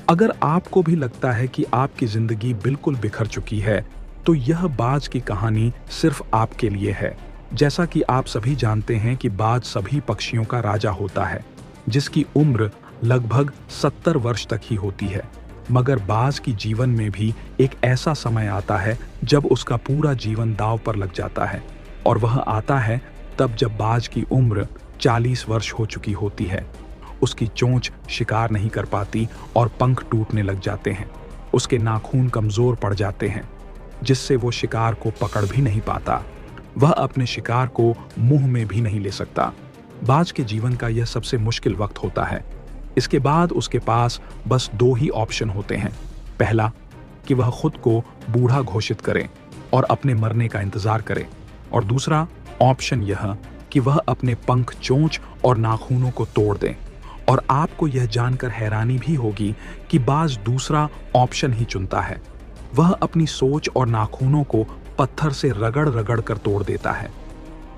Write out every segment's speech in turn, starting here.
अगर आपको भी लगता है कि आपकी जिंदगी बिल्कुल बिखर चुकी है, तो यह बाज की कहानी सिर्फ आपके लिए है। जैसा कि आप सभी जानते हैं कि बाज सभी पक्षियों का राजा होता है, जिसकी उम्र लगभग 70 वर्ष तक ही होती है। मगर बाज की जीवन में भी एक ऐसा समय आता है जब उसका पूरा जीवन दांव पर लग जाता है, और वह आता है तब जब बाज की उम्र 40 वर्ष हो चुकी होती है। उसकी चोंच शिकार नहीं कर पाती और पंख टूटने लग जाते हैं। उसके नाखून कमजोर पड़ जाते हैं, जिससे वो शिकार को पकड़ भी नहीं पाता। वह अपने शिकार को मुंह में भी नहीं ले सकता। बाज के जीवन का यह सबसे मुश्किल वक्त होता है। इसके बाद उसके पास बस 2 ही ऑप्शन होते हैं। पहला, कि वह खुद को बूढ़ा घोषित करे और अपने मरने का इंतजार करे, और दूसरा ऑप्शन यह कि वह अपने पंख, चोंच और नाखूनों को तोड़ दे। और आपको यह जानकर हैरानी भी होगी कि बाज दूसरा ऑप्शन ही चुनता है। वह अपनी सोच और नाखूनों को पत्थर से रगड़ रगड़ कर तोड़ देता है,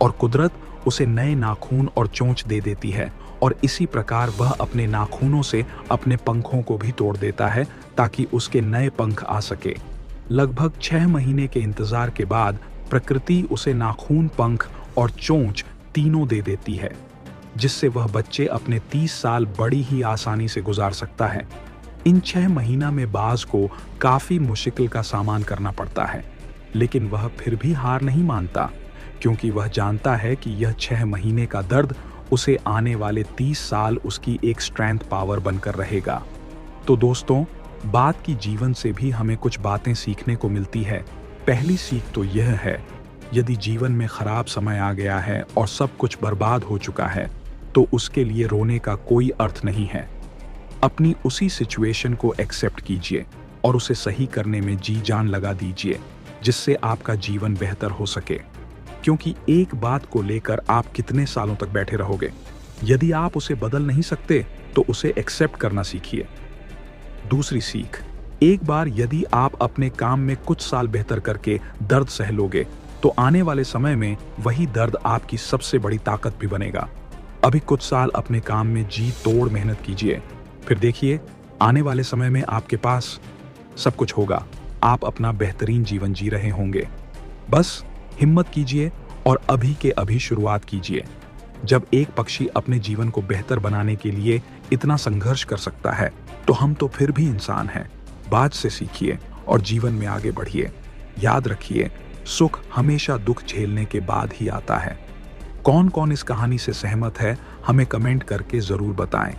और कुदरत उसे नए नाखून और चोंच दे देती है, और इसी प्रकार वह अपने नाखूनों से अपने पंखों को भी तोड़ देता है ताकि उसके नए पंख आ सके। लगभग 6 महीने के इंतजार के बाद प्रकृति उसे नाखून, पंख और चोंच तीनों दे देती है, जिससे वह बच्चे अपने 30 साल बड़ी ही आसानी से गुजार सकता है। इन 6 महीना में बाज को काफी मुश्किल का सामना करना पड़ता है, लेकिन वह फिर भी हार नहीं मानता, क्योंकि वह जानता है कि यह 6 महीने का दर्द उसे आने वाले 30 साल उसकी एक स्ट्रेंथ पावर बनकर रहेगा। तो दोस्तों, बात की जीवन से भी हमें कुछ बातें सीखने को मिलती है। पहली सीख तो यह है, यदि जीवन में खराब समय आ गया है और सब कुछ बर्बाद हो चुका है, तो उसके लिए रोने का कोई अर्थ नहीं है। अपनी उसी सिचुएशन को एक्सेप्ट कीजिए और उसे सही करने में जी जान लगा दीजिए, जिससे आपका जीवन बेहतर हो सके। क्योंकि एक बात को लेकर आप कितने सालों तक बैठे रहोगे? यदि आप उसे बदल नहीं सकते, तो उसे एक्सेप्ट करना सीखिए। दूसरी सीख, एक बार यदि आप अपने काम में कुछ साल बेहतर करके दर्द सह लोगे, तो आने वाले समय में वही दर्द आपकी सबसे बड़ी ताकत भी बनेगा। अभी कुछ साल अपने काम में जी तोड़ मेहनत कीजिए, फिर देखिए आने वाले समय में आपके पास सब कुछ होगा। आप अपना बेहतरीन जीवन जी रहे होंगे। बस हिम्मत कीजिए और अभी के अभी शुरुआत कीजिए। जब एक पक्षी अपने जीवन को बेहतर बनाने के लिए इतना संघर्ष कर सकता है, तो हम तो फिर भी इंसान हैं। बाज से सीखिए और जीवन में आगे बढ़िए। याद रखिए, सुख हमेशा दुख झेलने के बाद ही आता है। कौन कौन इस कहानी से सहमत है, हमें कमेंट करके जरूर बताएं।